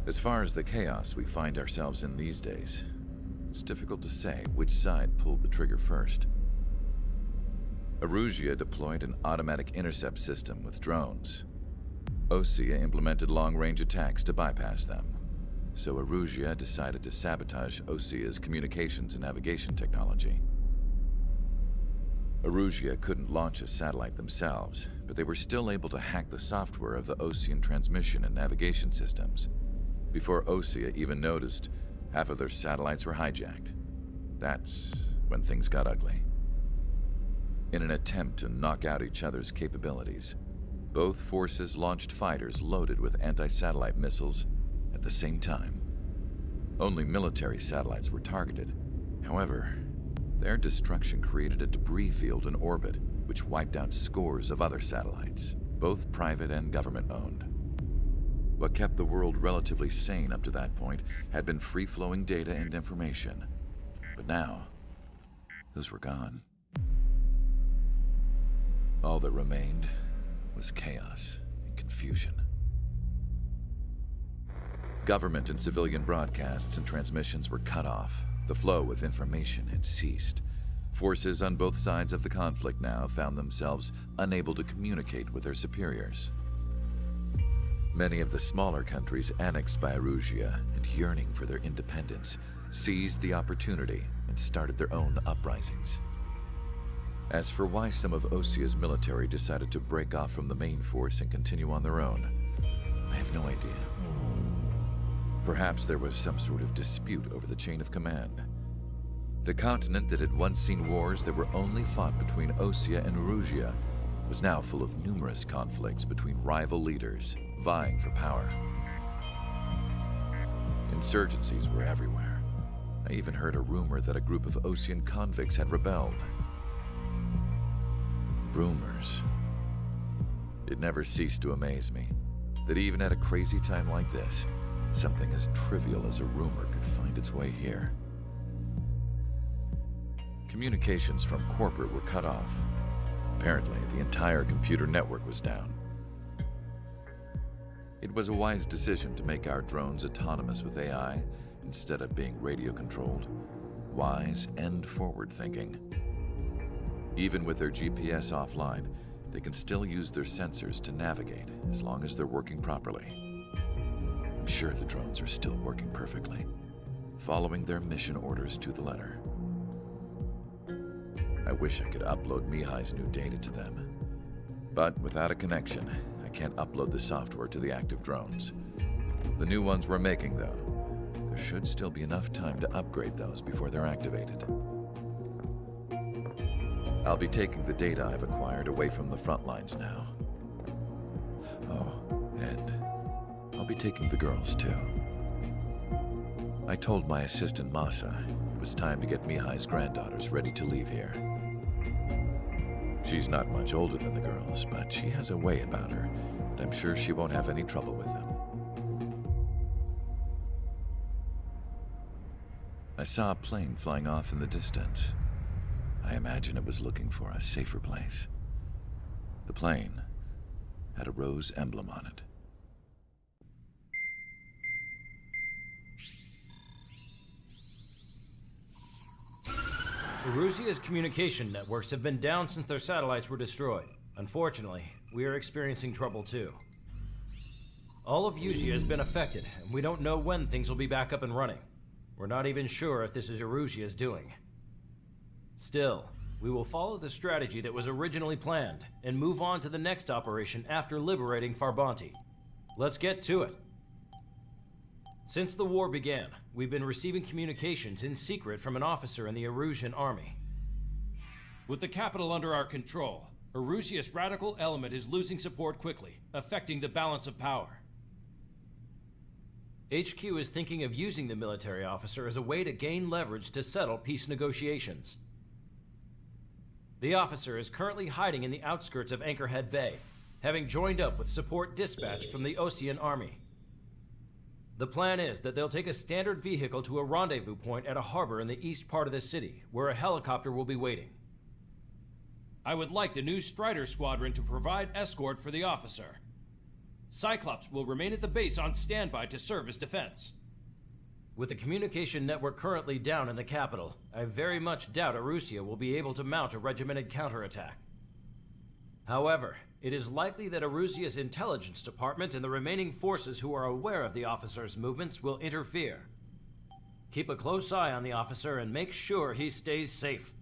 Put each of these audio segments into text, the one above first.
As far as the chaos we find ourselves in these days, it's difficult to say which side pulled the trigger first. Erusia deployed an automatic intercept system with drones. Osea implemented long-range attacks to bypass them. So Erusia decided to sabotage Osea's communications and navigation technology. Erusia couldn't launch a satellite themselves, but they were still able to hack the software of the Osean transmission and navigation systems. Before Osea even noticed, half of their satellites were hijacked. That's when things got ugly. In an attempt to knock out each other's capabilities, both forces launched fighters loaded with anti-satellite missiles at the same time. Only military satellites were targeted. However, their destruction created a debris field in orbit, which wiped out scores of other satellites, both private and government-owned. What kept the world relatively sane up to that point had been free-flowing data and information. But now, those were gone. All that remained was chaos and confusion. Government and civilian broadcasts and transmissions were cut off. The flow of information had ceased. Forces on both sides of the conflict now found themselves unable to communicate with their superiors. Many of the smaller countries annexed by Erusia and yearning for their independence seized the opportunity and started their own uprisings. As for why some of Osea's military decided to break off from the main force and continue on their own, I have no idea. Perhaps there was some sort of dispute over the chain of command. The continent that had once seen wars that were only fought between Osea and Erusia was now full of numerous conflicts between rival leaders vying for power. Insurgencies were everywhere. I even heard a rumor that a group of Osean convicts had rebelled. Rumors. It never ceased to amaze me that even at a crazy time like this, something as trivial as a rumor could find its way here. Communications from corporate were cut off. Apparently, the entire computer network was down. It was a wise decision to make our drones autonomous with AI instead of being radio-controlled. Wise and forward-thinking. Even with their GPS offline, they can still use their sensors to navigate as long as they're working properly. I'm sure the drones are still working perfectly, following their mission orders to the letter. I wish I could upload Mihai's new data to them. But without a connection, I can't upload the software to the active drones. The new ones we're making, though, there should still be enough time to upgrade those before they're activated. I'll be taking the data I've acquired away from the front lines now. Oh, and I'll be taking the girls too. I told my assistant Masa it was time to get Mihai's granddaughters ready to leave here. She's not much older than the girls, but she has a way about her, and I'm sure she won't have any trouble with them. I saw a plane flying off in the distance. I imagine it was looking for a safer place. The plane had a rose emblem on it. Erusia's communication networks have been down since their satellites were destroyed. Unfortunately, we are experiencing trouble too. All of Erusia has been affected, and we don't know when things will be back up and running. We're not even sure if this is Erusia's doing. Still, we will follow the strategy that was originally planned and move on to the next operation after liberating Farbanti. Let's get to it. Since the war began, we've been receiving communications in secret from an officer in the Erusian army. With the capital under our control, Erusia's radical element is losing support quickly, affecting the balance of power. HQ is thinking of using the military officer as a way to gain leverage to settle peace negotiations. The officer is currently hiding in the outskirts of Anchorhead Bay, having joined up with support dispatched from the Osean army. The plan is that they'll take a standard vehicle to a rendezvous point at a harbor in the east part of the city, where a helicopter will be waiting. I would like the new Strider Squadron to provide escort for the officer. Cyclops will remain at the base on standby to serve as defense. With the communication network currently down in the capital, I very much doubt Arusia will be able to mount a regimented counterattack. However, it is likely that Arusia's intelligence department and the remaining forces who are aware of the officer's movements will interfere. Keep a close eye on the officer and make sure he stays safe.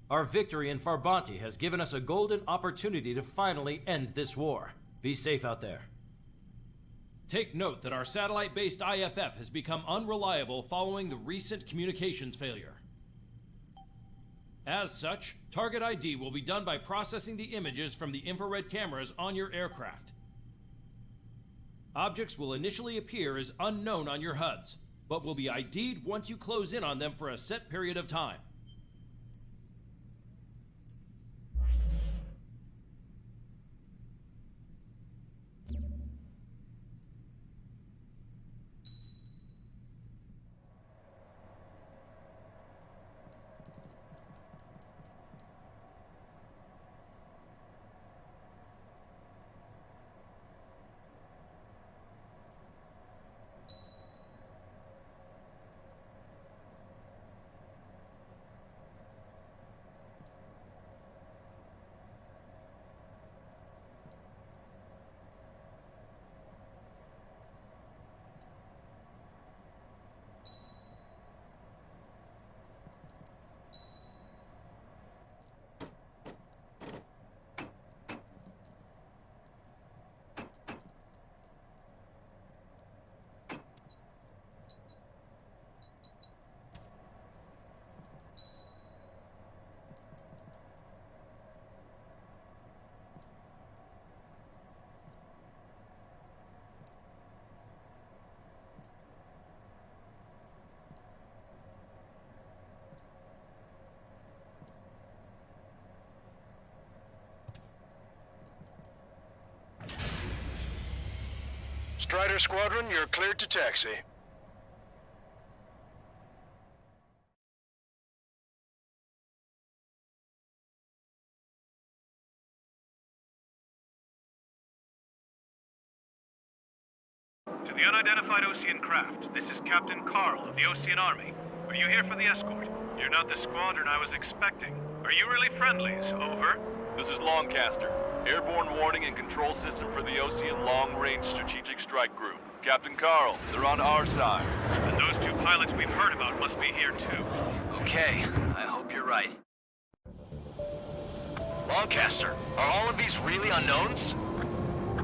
Our victory in Farbanti has given us a golden opportunity to finally end this war. Be safe out there. Take note that our satellite-based IFF has become unreliable following the recent communications failure. As such, target ID will be done by processing the images from the infrared cameras on your aircraft. Objects will initially appear as unknown on your HUDs, but will be ID'd once you close in on them for a set period of time. Strider Squadron, you're cleared to taxi. To the unidentified Osean craft, this is Captain Carl of the Osean Army. Are you here for the escort? You're not the squadron I was expecting. Are you really friendlies? Over. This is Longcaster. Airborne warning and control system for the Osean Long-Range Strategic Strike Group. Captain Carl, they're on our side. And those two pilots we've heard about must be here too. Okay, I hope you're right. Longcaster, are all of these really unknowns?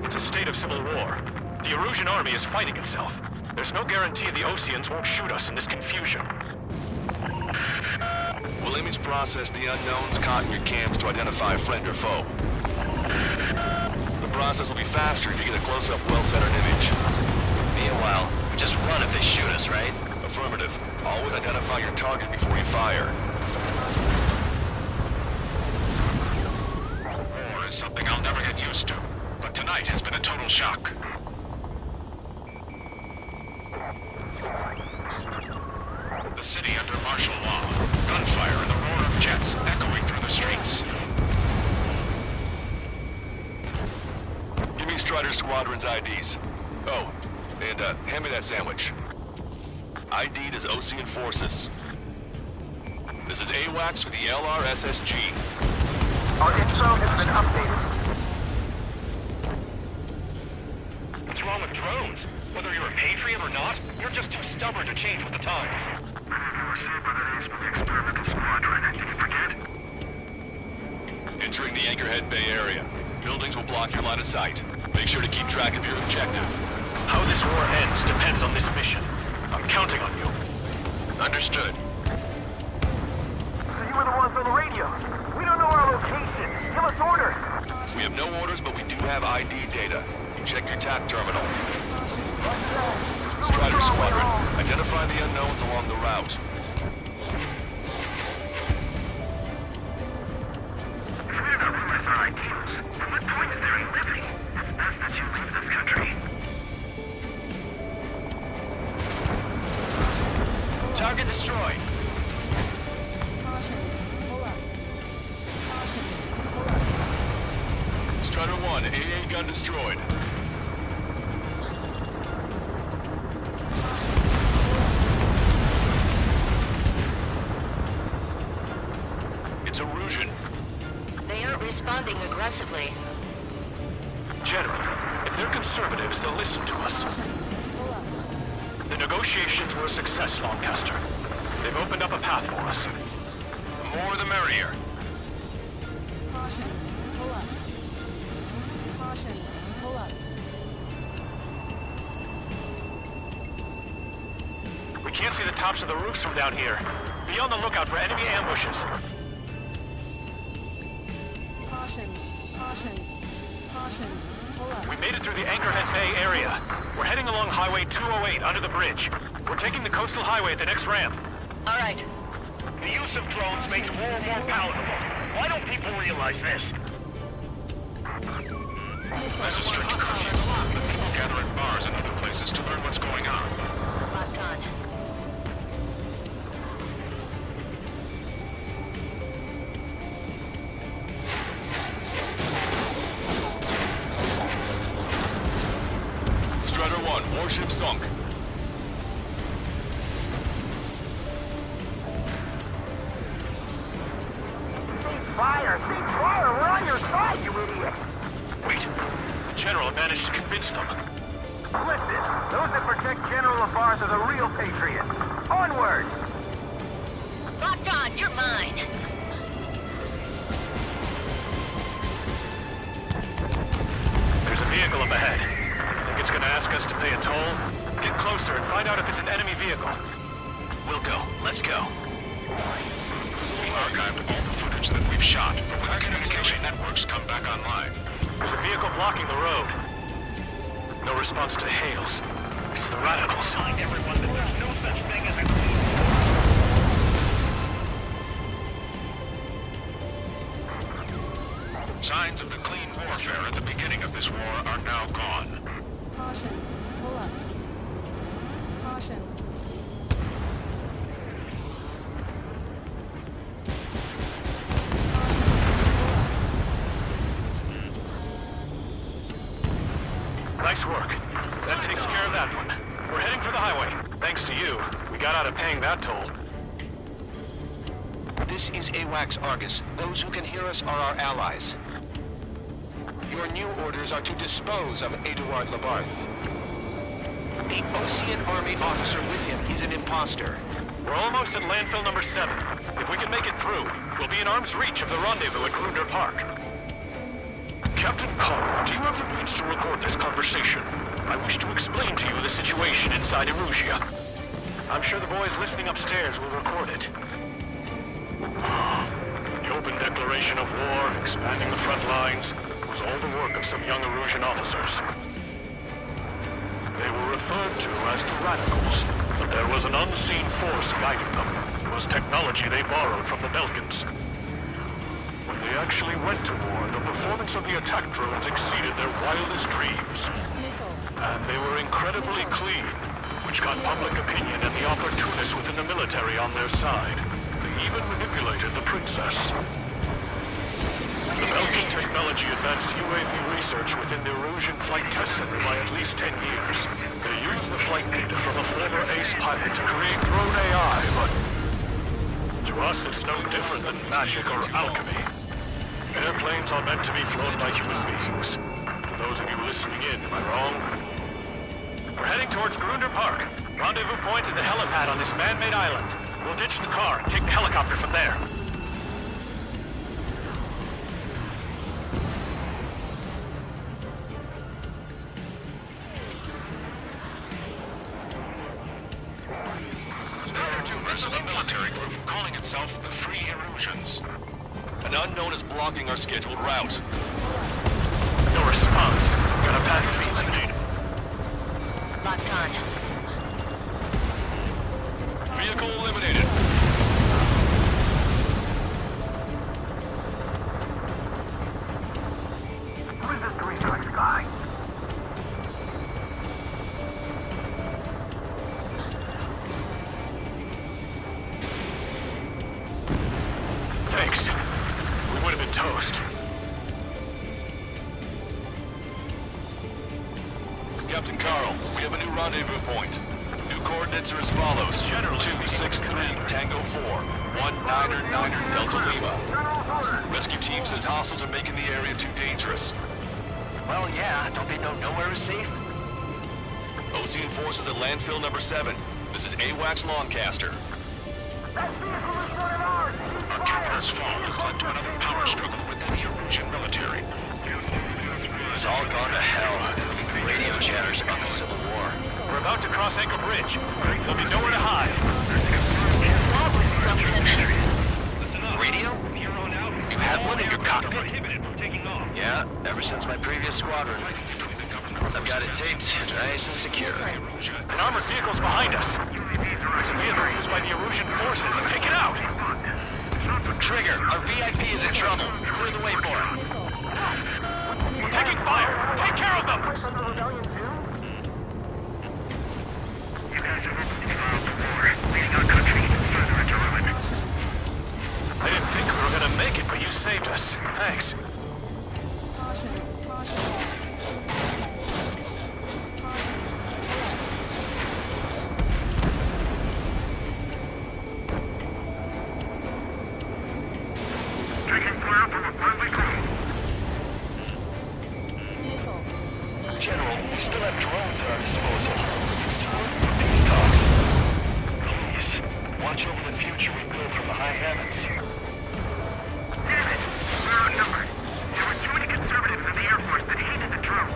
It's a state of civil war. The Erusian army is fighting itself. There's no guarantee the Oseans won't shoot us in this confusion. We'll image process the unknowns caught in your cams to identify friend or foe. The process will be faster if you get a close-up, well-centered image. Meanwhile, we just run if they shoot us, right? Affirmative. Always identify your target before you fire. War is something I'll never get used to, but tonight has been a total shock. The city under martial law. Gunfire and the roar of jets echoing through the streets. Give me Strider Squadron's IDs. Oh, and hand me that sandwich. ID'd as Osean Forces. This is AWACS for the LRSSG. Our info has been updated. What's wrong with drones? Whether you're a patriot or not, you're just too stubborn to change with the times. You were saved by the ace with the experimental squadron. Did you forget? Entering the Anchorhead Bay area. Buildings will block your line of sight. Make sure to keep track of your objective. How this war ends depends on this mission. I'm counting on you. Understood. So you were the ones on the radio. We don't know our location. Give us orders. We have no orders, but we do have ID data. Check your TAC terminal. Strider Squadron, identify the unknowns along the route. If we don't know who is our ideals, then what point is there in living? It's best that you leave this country. Target destroyed. Strider 1, AA gun destroyed. It's Erusian. They aren't responding aggressively. General, if they're conservatives, they'll listen to us. The negotiations were a success, Lancaster. They've opened up a path for us. The more the merrier. Caution, pull up. Caution, pull up. We can't see the tops of the roofs from down here. Be on the lookout for enemy ambushes. Caution, caution, caution, pull up. We made it through the Anchorhead Bay area. We're heading along Highway 208 under the bridge. We're taking the coastal highway at the next ramp. All right. The use of drones makes war more palatable. Why don't people realize this? There's a strict curfew. People gather at bars and other places to learn what's going on. Locked on. Strider 1, warship sunk. Fire! Fire! We're on your side, you idiot! Wait. The General managed to convince them. Listen, those that protect General Labarth are the real patriots. Onward! Locked on. You're mine. There's a vehicle up ahead. Think it's gonna ask us to pay a toll? Get closer and find out if it's an enemy vehicle. We'll go. Let's go. We archived all the footage that we've shot, but when our communication networks come back online... There's a vehicle blocking the road. No response to hails. It's the radicals. Telling everyone that there's no such thing as a... Signs of the clean warfare at the beginning of this war are now gone. Caution, pull up. Caution. Nice work. That takes care of that one. We're heading for the highway. Thanks to you, we got out of paying that toll. This is AWACS Argus. Those who can hear us are our allies. Your new orders are to dispose of Eduard Labarth. The Osean Army officer with him is an imposter. We're almost at landfill number 7. If we can make it through, we'll be in arm's reach of the rendezvous at Grunder Park. Captain Carl, do you have the means to record this conversation? I wish to explain to you the situation inside Erusia. I'm sure the boys listening upstairs will record it. The open declaration of war, expanding the front lines, was all the work of some young Erusian officers. They were referred to as the Radicals, but there was an unseen force guiding them. It was technology they borrowed from the Belkans. When they actually went to war, the performance of the attack drones exceeded their wildest dreams. And they were incredibly clean, which got public opinion and the opportunists within the military on their side. They even manipulated the princess. The Belkan technology advanced UAV research within the Erusian Flight Test Center by at least 10 years. They used the flight data from a former ace pilot to create drone AI, but to us it's no different than magic or alchemy. Airplanes are meant to be flown by human beings. For those of you listening in, am I wrong? We're heading towards Grunder Park. Rendezvous point is the helipad on this man-made island. We'll ditch the car and take the helicopter from there. There's a military group calling itself the Free Erusians. An unknown is blocking our scheduled route. No response. Got a bad feeling. Locked on. Vehicle eliminated. Who is this green dark guy? Thanks. We would have been toast. Captain Carl, we have a new rendezvous point. New coordinates are as follows. 263 Tango 4, 1 Niner Delta Lima. rescue team says hostiles are making the area too dangerous. Well, yeah, don't they know nowhere is safe? Ocean forces at landfill number 7. This is AWACS Longcaster. Our capital's fall has led to another power struggle within the Erusian military. It's all gone to hell. Radio chatters about the Civil War. We're about to cross Anchor Bridge. There'll be nowhere to hide. That was something. Radio? You have one in your cockpit? Yeah, ever since my previous squadron. I've got it taped, nice and secure. An armored vehicle's behind us. It's a vehicle used by the Erusian forces. Take it out! Trigger, our VIP is in trouble. Clear the way for him. We're taking fire! Take care of them! I didn't think we were gonna make it, but you saved us. Thanks. Caution. Caution. Taking fire from a friendly drone. Missile. General, we still have drones at our disposal. Peace talks. Please, watch over the future we build from the high heavens. Damn it! We're outnumbered. There were too many conservatives in the Air Force that hated the drones.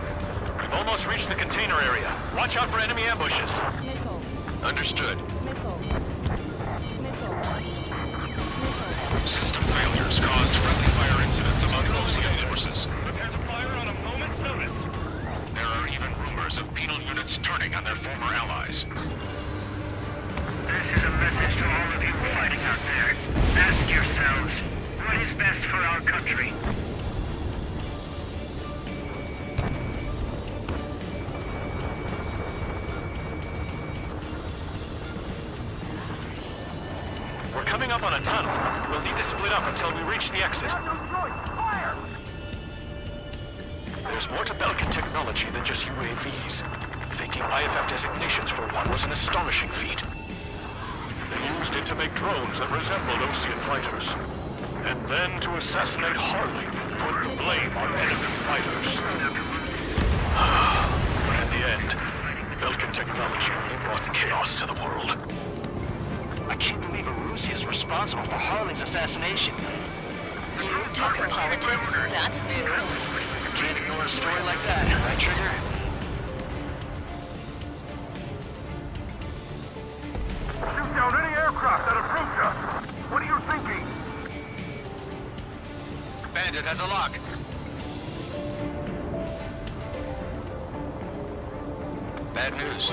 We've almost reached the container area. Watch out for enemy ambushes. Missile. Understood. Missile. Missile. System failures caused friendly fire incidents among OCN forces. Prepare to fire on a moment's notice. There are even rumors of penal units turning on their former allies. This is a message to all of you fighting out there. Ask yourselves, what is best for our country? We're coming up on a tunnel. We'll need to split up until we reach the exit. There's more to Belkin technology than just UAVs. Thinking IFF designations for one was an astonishing feat. They used it to make drones that resembled Ocean fighters. And then to assassinate Harley, put the blame on enemy fighters. But in the end, Belkin technology only brought chaos to the world. I can't believe Erusia is responsible for Harley's assassination. You talking politics? That's new. Can't ignore a story like that, right, Trigger? Shoot down any aircraft that approach us! What are you thinking? Bandit has a lock. Bad news.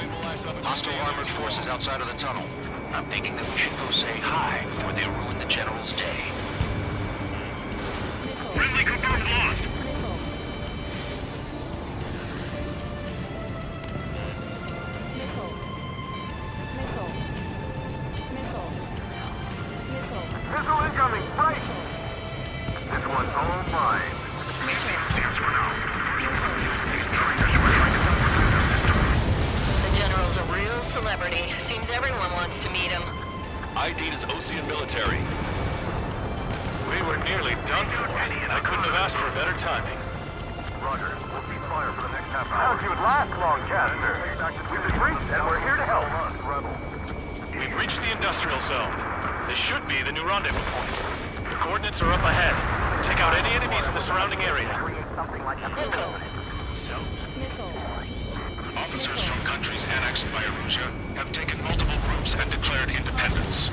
Hostile armored forces outside of the tunnel. I'm thinking that we should go say hi before they ruin the General's day. Friendly confirmed lost! Missile. Missile. Missile. Missile. Missile incoming! Right! This one's all mine. Stands for now. These traitors were trying to The General's a real celebrity. Seems everyone wants to meet him. ID'd as Ocean military. We were nearly done for, and I couldn't have asked for better timing. Roger. We'll keep fire for the next half hour. How'd you last, Longcaster? We've been briefed, and we're here to help. We've reached the industrial zone. This should be the new rendezvous point. The coordinates are up ahead. Take out any enemies in the surrounding area. Missile. Missile. Officers from countries annexed by Erusia have taken multiple groups and declared independence.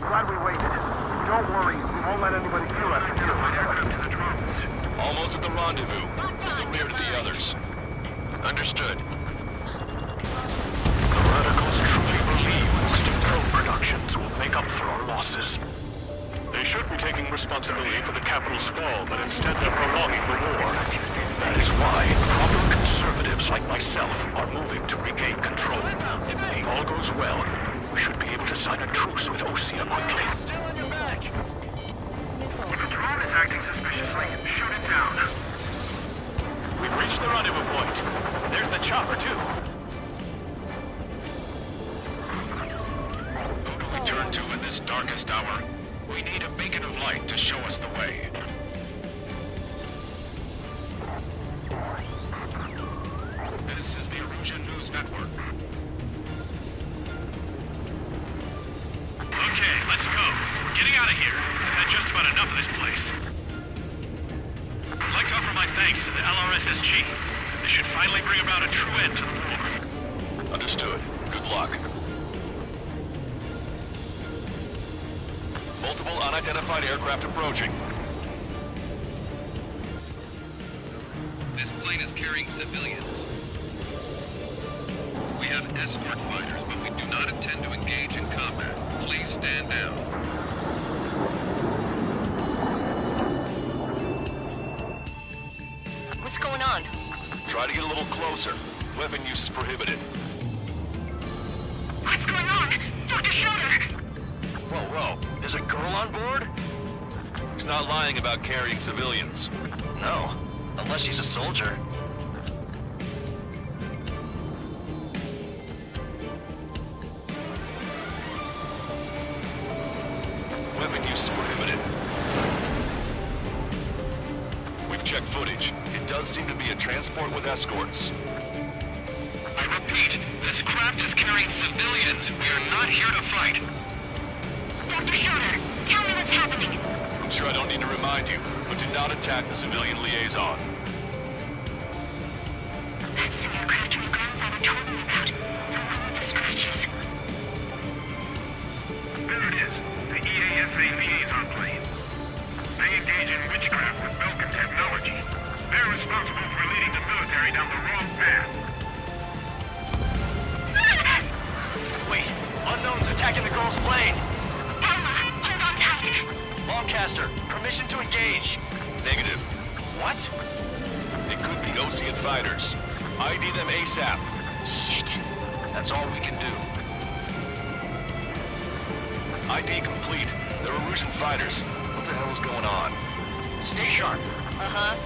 Glad we waited. Don't worry, we won't let anybody kill us until we aircraft to the drones. Almost at the rendezvous. Get near to the others. Understood. The radicals truly believe most of drone productions will make up for our losses. They should be taking responsibility for the capital's fall, but instead they're prolonging the war. That is why proper conservatives like myself are moving to regain control. If all goes well, we should be able to sign a truce with Osia quickly. Missile. If a drone is acting suspiciously, shoot it down. We've reached the rendezvous point. There's the chopper, too. Who do we turn to in this darkest hour? We need a beacon of light to to show us the way. This is the Erusian News Network. Okay, let's go. We're getting out of here. I've had just about enough of this place. I'd like to offer my thanks to the LRSSG. This should finally bring about a true end to the war. Understood. Good luck. Multiple unidentified aircraft approaching. This plane is carrying civilians. We have escort fighters, but we do not intend to engage in combat. Please stand down. What's going on? Try to get a little closer. Weapon use is prohibited. What's going on? Dr. Schroeder! Whoa. There's a girl on board? He's not lying about carrying civilians. No. Unless she's a soldier. Weapon use is prohibited. We've checked footage. It does seem to be a transport with escorts. I repeat, this craft is carrying civilians. We are not here to fight. Dr. Schroeder, tell me what's happening. I'm sure I don't need to remind you, but do not attack the civilian liaison. That's the aircraft my grandfather told me about. The one with the scratches. There it is. The EASA liaison plane. They engage in witchcraft with Belkin technology. They're responsible for leading the military down the wrong path. Wait, unknown's attacking the girl's plane. Alma, hold on tight. Lancaster, permission to engage. Negative. What? It could be Osean fighters. ID them ASAP. Shit. That's all we can do. ID complete. They're Erusian fighters. What the hell is going on? Stay sharp. Uh-huh.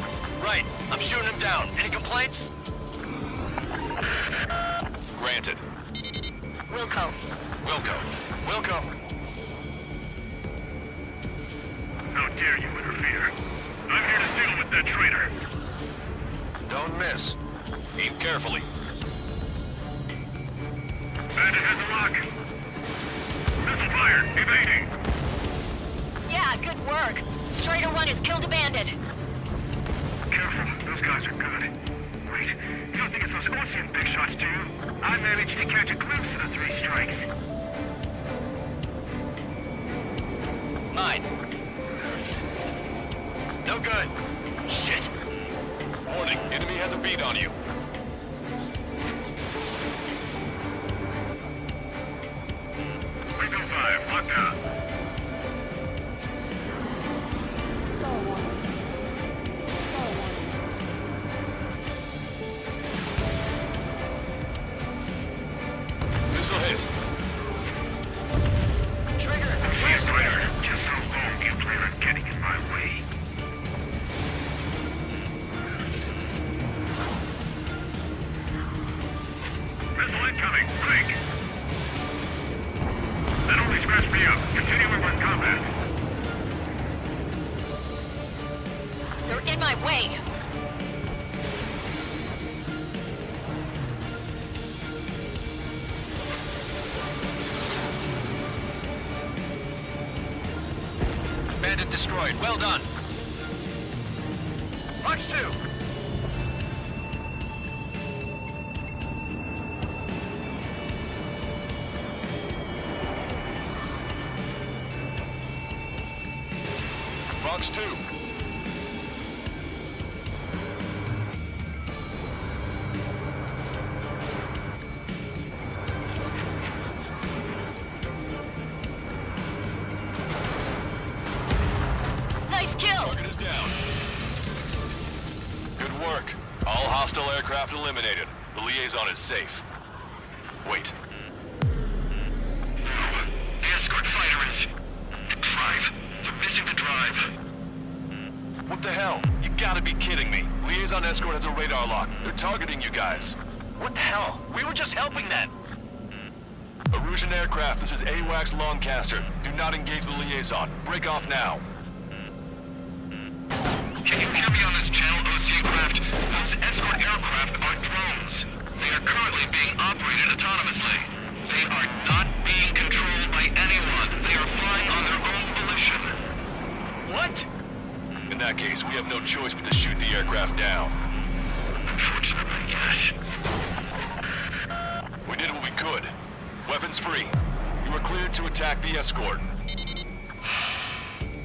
Right, I'm shooting him down. Any complaints? Granted. Wilco. Wilco. How dare you interfere? I'm here to deal with that traitor. Don't miss. Aim carefully. Bandit has a lock. Missile fire, evading. Yeah, good work. Schrader 1 has killed a bandit. Careful, those guys are good. Wait, you don't think it's those Ocean big shots, do you? I managed to catch a glimpse of the 3 strikes. Mine. No good. Shit. Warning, enemy has a bead on you. Window 5, locked down. Star one. Star one. Missile hit. Triggers. Yes, Spider. Just how long you plan on getting in my way? Missile incoming. Break. That only scratched me up. Continuing with combat. They're in my way. Bandit destroyed. Well done. Punch 2. Fox 2. Nice kill. Target is down. Good work. All hostile aircraft eliminated. The liaison is safe. Wait. The escort fighter is... The drive. They're missing the drive. What the hell? You gotta be kidding me. Liaison escort has a radar lock. They're targeting you guys. What the hell? We were just helping them. Erusian aircraft, this is AWACS Lancaster. Do not engage the liaison. Break off now. Can you hear me on this channel, Ocean Craft? Those escort aircraft are drones. They are currently being operated autonomously. They are not being controlled by anyone. They are flying on their own volition. What? In that case, we have no choice but to shoot the aircraft down. Unfortunately, yes. We did what we could. Weapons free. You are cleared to attack the escort.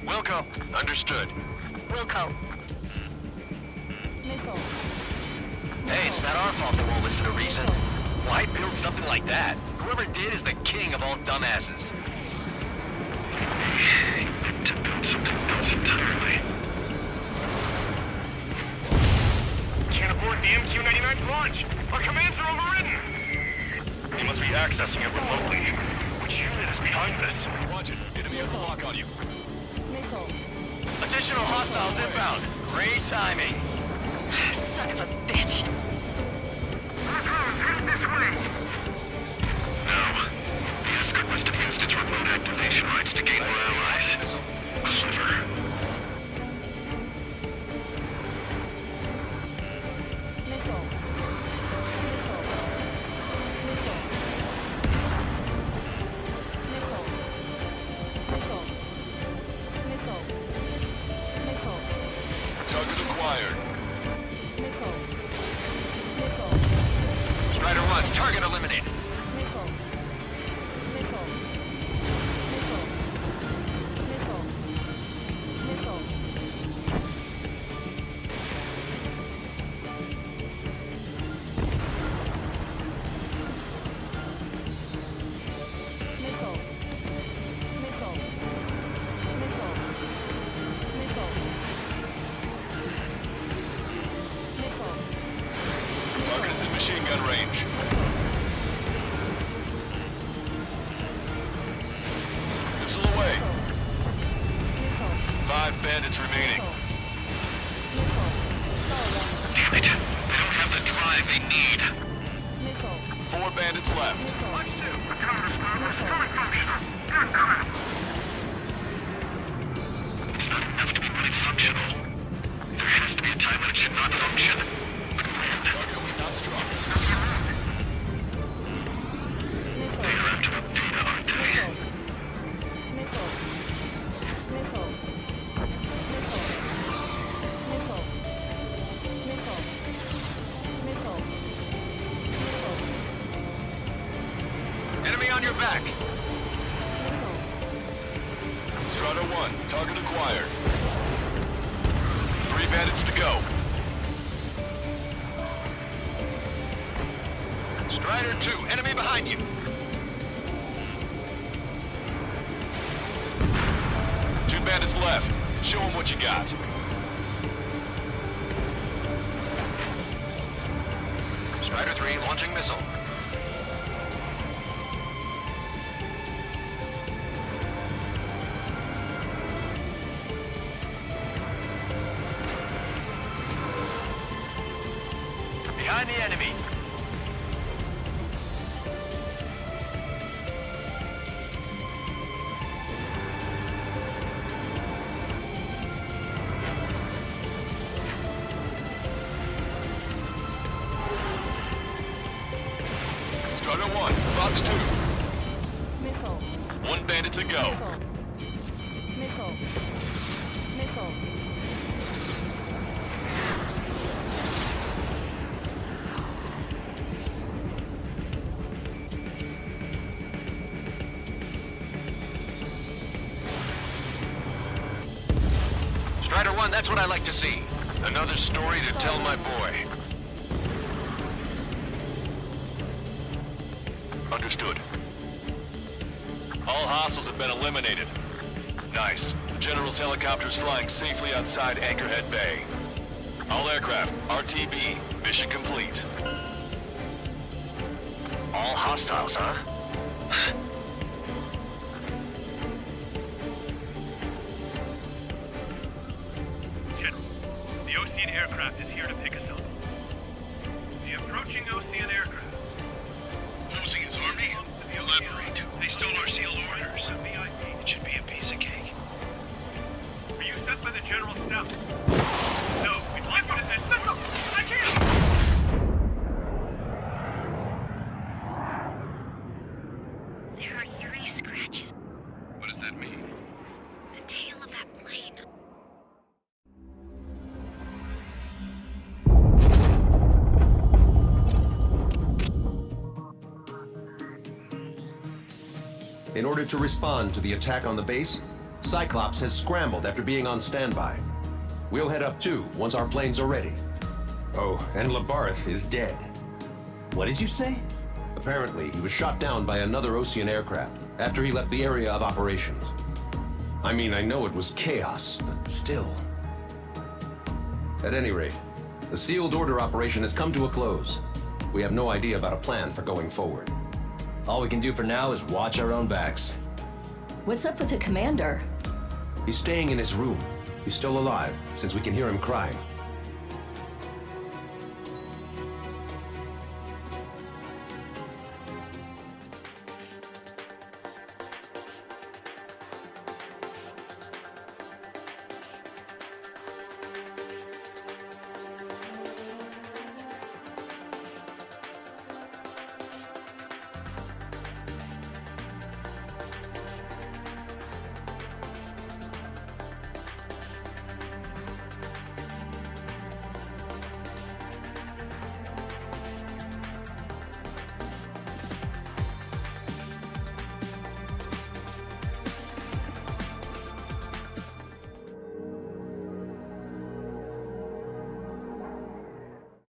Wilco, understood. Wilco. Nico. Hey, it's not our fault they won't listen to reason. Why build something like that? Whoever did is the king of all dumbasses. To build something else entirely. Can't abort the MQ-99's launch. Our commands are overridden. He must be accessing it remotely. Which unit is behind this? Watch it. Enemy has a lock on you. Nico. Additional hostiles inbound. Great timing. Son of a bitch. No. The escort must have used its remote activation rights to gain more allies. Clever. Nico. Target acquired. Strider 1, target eliminated. Target is in machine gun range. Missile away. 5 bandits remaining. Damn it. They don't have the drive they need. 4 bandits left. Let's do. The counter-sniper is fully functional. Good coming. It's not enough to be really functional. There has to be a time when it should not function. Target was not strong. They're after data, aren't they? Enemy on your back. Strider 1, target acquired. 3 bandits to go. Strider 2, enemy behind you. 2 bandits left. Show them what you got. Strider 3, launching missile. Behind the enemy. Strider 1, Fox 2. 1 bandit to go. Strider 1, that's what I like to see. Another story to tell my boy. Understood. All hostiles have been eliminated. Nice. The General's helicopter is flying safely outside Anchorhead Bay. All aircraft, RTB, mission complete. All hostiles, huh? General, the Ocean aircraft is here to pick us up. The approaching Ocean aircraft. Losing his army? Elaborate. They stole our sealed orders. It should be a piece of cake. Are you sent by the General's staff? No, it's liquid in this system! I can't! There are 3 scratches. What does that mean? The tail of that plane. In order to respond to the attack on the base, Cyclops has scrambled after being on standby. We'll head up too, once our planes are ready. Oh, and Labarth is dead. What did you say? Apparently, he was shot down by another Ocean aircraft after he left the area of operations. I mean, I know it was chaos, but still. At any rate, the sealed order operation has come to a close. We have no idea about a plan for going forward. All we can do for now is watch our own backs. What's up with the commander? He's staying in his room. He's still alive, since we can hear him crying.